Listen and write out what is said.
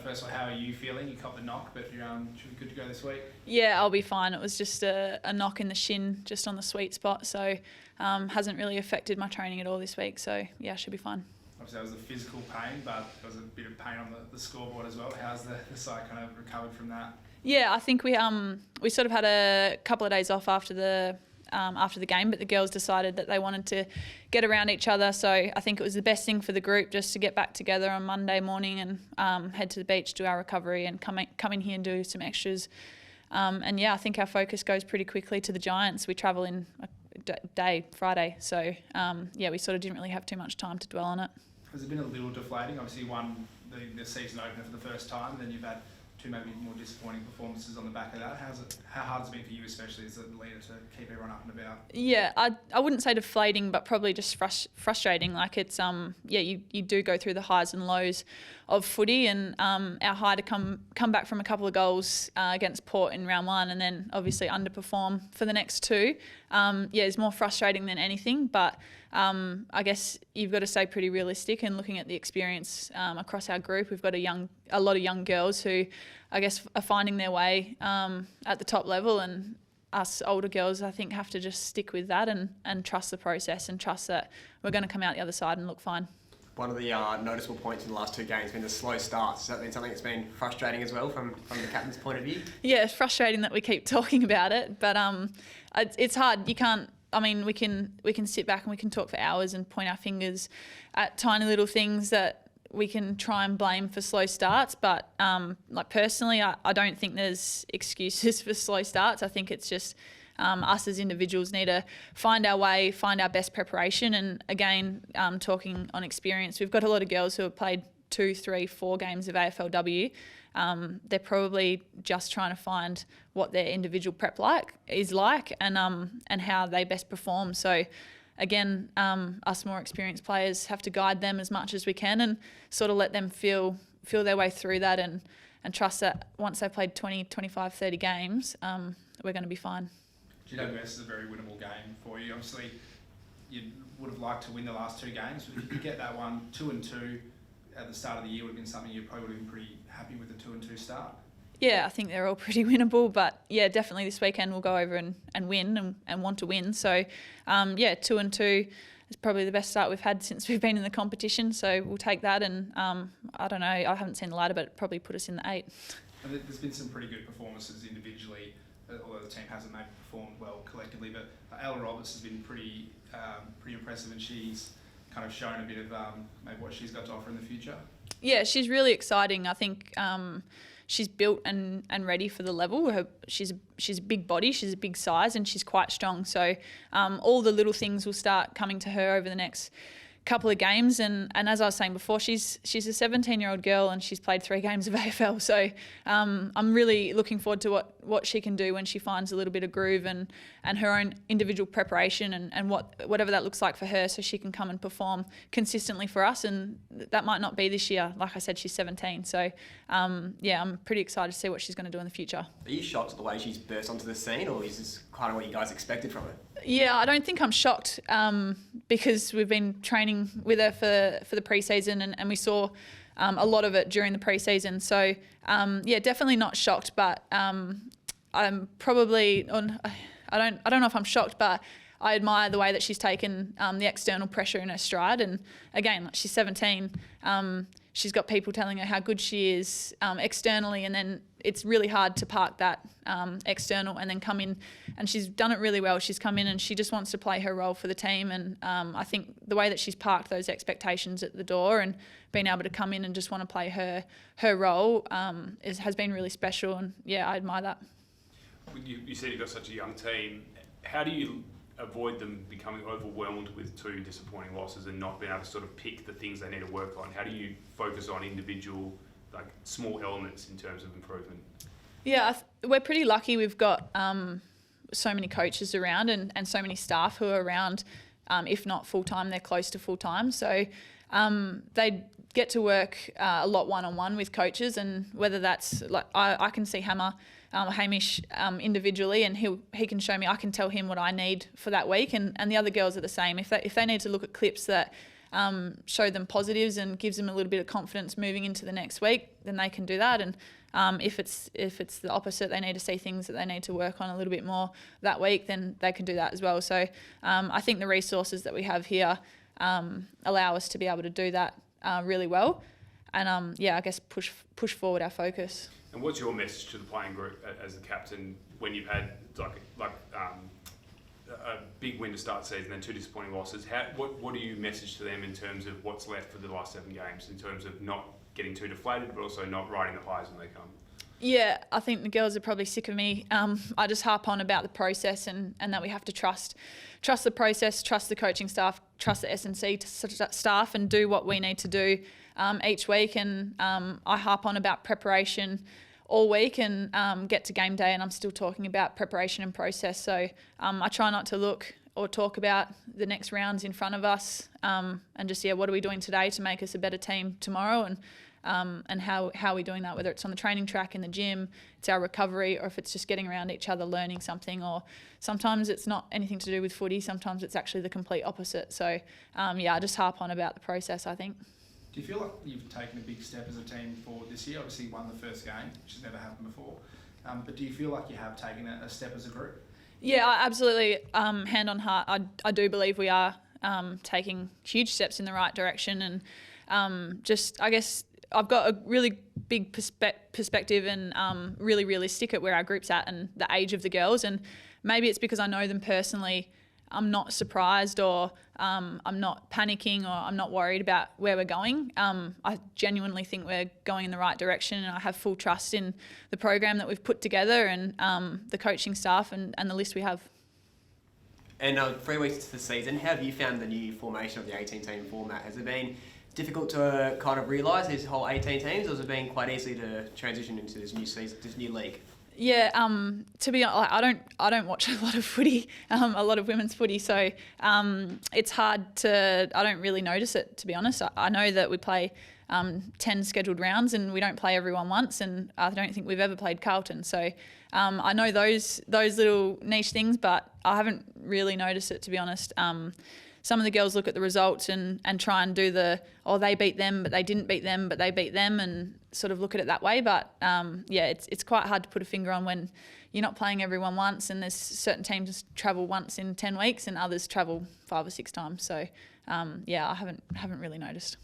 first of all, how are you feeling? You copped the knock, but you're should be good to go this week? Yeah, I'll be fine. It was just a knock in the shin, just on the sweet spot. So hasn't really affected my training at all this week. So yeah, should be fine. Obviously, that was a physical pain, but there was a bit of pain on the scoreboard as well. How's the side kind of recovered from that? Yeah, I think we sort of had a couple of days off after the game, but the girls decided that they wanted to get around each other. So I think it was the best thing for the group just to get back together on Monday morning and head to the beach, do our recovery, and come in here and do some extras. And yeah, I think our focus goes pretty quickly to the Giants. We travel in a day, Friday. So yeah, we sort of didn't really have too much time to dwell on it. Has it been a little deflating? Obviously, you won the season opener for the first time, and then you've had two maybe more disappointing performances on the back of that. How hard has it been for you, especially as a leader, to keep everyone up and about? Yeah, I wouldn't say deflating, but probably just frustrating. Like it's you do go through the highs and lows of footy, and our high to come back from a couple of goals against Port in round one, and then obviously underperform for the next two. It's more frustrating than anything, but I guess you've got to stay pretty realistic. And looking at the experience across our group, we've got a lot of young girls who I guess are finding their way at the top level, and us older girls I think have to just stick with that and trust the process and trust that we're going to come out the other side and look fine. One of the noticeable points in the last two games has been the slow starts. Has that been something that's been frustrating as well from the captain's point of view? Yeah, it's frustrating that we keep talking about it, but it's hard. You can't. I mean, we can sit back and we can talk for hours and point our fingers at tiny little things that we can try and blame for slow starts. But like personally, I don't think there's excuses for slow starts. I think it's just us as individuals need to find our way, find our best preparation. And again, talking on experience, we've got a lot of girls who have played 2, 3, 4 games of AFLW. They're probably just trying to find what their individual prep is like and how they best perform. So again, us more experienced players have to guide them as much as we can and sort of let them feel their way through that and trust that once they've played 20, 25, 30 games, we're going to be fine. GWS is a very winnable game for you. Obviously, you would have liked to win the last two games, but if you could get that one 2-2 at the start of the year, would have been something you probably would have been pretty happy with the 2-2 start. Yeah, I think they're all pretty winnable, but yeah, definitely this weekend we'll go over and win and want to win. So 2-2 is probably the best start we've had since we've been in the competition. So we'll take that, and I don't know, I haven't seen the ladder, but it probably put us in the 8. And there's been some pretty good performances individually, although the team hasn't maybe performed well collectively. But Ella Roberts has been pretty impressive, and she's kind of shown a bit of maybe what she's got to offer in the future. Yeah, she's really exciting. I think she's built and ready for the level. She's a big body, she's a big size, and she's quite strong. So all the little things will start coming to her over the next couple of games, and as I was saying before, she's a 17-year-old girl and she's played 3 games of AFL, so I'm really looking forward to what she can do when she finds a little bit of groove and her own individual preparation and whatever that looks like for her, so she can come and perform consistently for us. And that might not be this year. Like I said, she's 17, so I'm pretty excited to see what she's going to do in the future. Are you shocked at the way she's burst onto the scene, or is this kind of what you guys expected from her? Yeah, I don't think I'm shocked because we've been training with her for the pre-season and we saw a lot of it during the pre-season. So, definitely not shocked, but I'm probably I don't know if I'm shocked, but I admire the way that she's taken the external pressure in her stride. And again, she's 17. She's got people telling her how good she is externally, and then it's really hard to park that external and then come in, and she's done it really well. She's come in and she just wants to play her role for the team, and I think the way that she's parked those expectations at the door and being able to come in and just want to play her role has been really special, and yeah, I admire that. You said you've got such a young team. How do you avoid them becoming overwhelmed with 2 disappointing losses and not being able to sort of pick the things they need to work on? How do you focus on individual, like small elements in terms of improvement? Yeah, we're pretty lucky. We've got so many coaches around and so many staff who are around. If not full-time, they're close to full-time. So they get to work a lot one-on-one with coaches, and whether that's like I can see Hamish individually, and he can show me. I can tell him what I need for that week, and the other girls are the same. If they need to look at clips that show them positives and gives them a little bit of confidence moving into the next week, then they can do that. And if it's the opposite, they need to see things that they need to work on a little bit more that week, then they can do that as well. So I think the resources that we have here allow us to be able to do that really well. And I guess push forward our focus. And what's your message to the playing group as the captain when you've had a big win to start the season and 2 disappointing losses? What do you message to them in terms of what's left for the last 7 games, in terms of not getting too deflated, but also not riding the highs when they come? Yeah, I think the girls are probably sick of me. I just harp on about the process and that we have to trust the process, trust the coaching staff, trust the S&C staff, and do what we need to do each week. And I harp on about preparation all week and get to game day and I'm still talking about preparation and process. So I try not to look or talk about the next rounds in front of us and just, what are we doing today to make us a better team tomorrow, and how are we doing that, whether it's on the training track, in the gym, it's our recovery, or if it's just getting around each other, learning something, or sometimes it's not anything to do with footy, sometimes it's actually the complete opposite. So, I just harp on about the process, I think. Do you feel like you've taken a big step as a team forward this year? Obviously you won the first game, which has never happened before. But do you feel like you have taken a step as a group? Yeah, absolutely. Hand on heart, I do believe we are taking huge steps in the right direction. And I guess I've got a really big perspective and really realistic at where our group's at and the age of the girls. And maybe it's because I know them personally. I'm not surprised or I'm not panicking or I'm not worried about where we're going. I genuinely think we're going in the right direction and I have full trust in the program that we've put together and the coaching staff and the list we have. And 3 weeks into the season, how have you found the new formation of the 18-team format? Has it been difficult to kind of realise this whole 18 teams, or has it been quite easy to transition into this new season, this new league? Yeah, to be honest, I don't watch a lot of footy, a lot of women's footy, so it's hard to. I don't really notice it, to be honest. I know that we play 10 scheduled rounds and we don't play everyone once, and I don't think we've ever played Carlton. So I know those little niche things, but I haven't really noticed it, to be honest. Some of the girls look at the results and try and do they beat them, but they didn't beat them, but they beat them, and sort of look at it that way. But it's quite hard to put a finger on when you're not playing everyone once, and there's certain teams travel once in 10 weeks and others travel 5 or 6 times. So I haven't really noticed.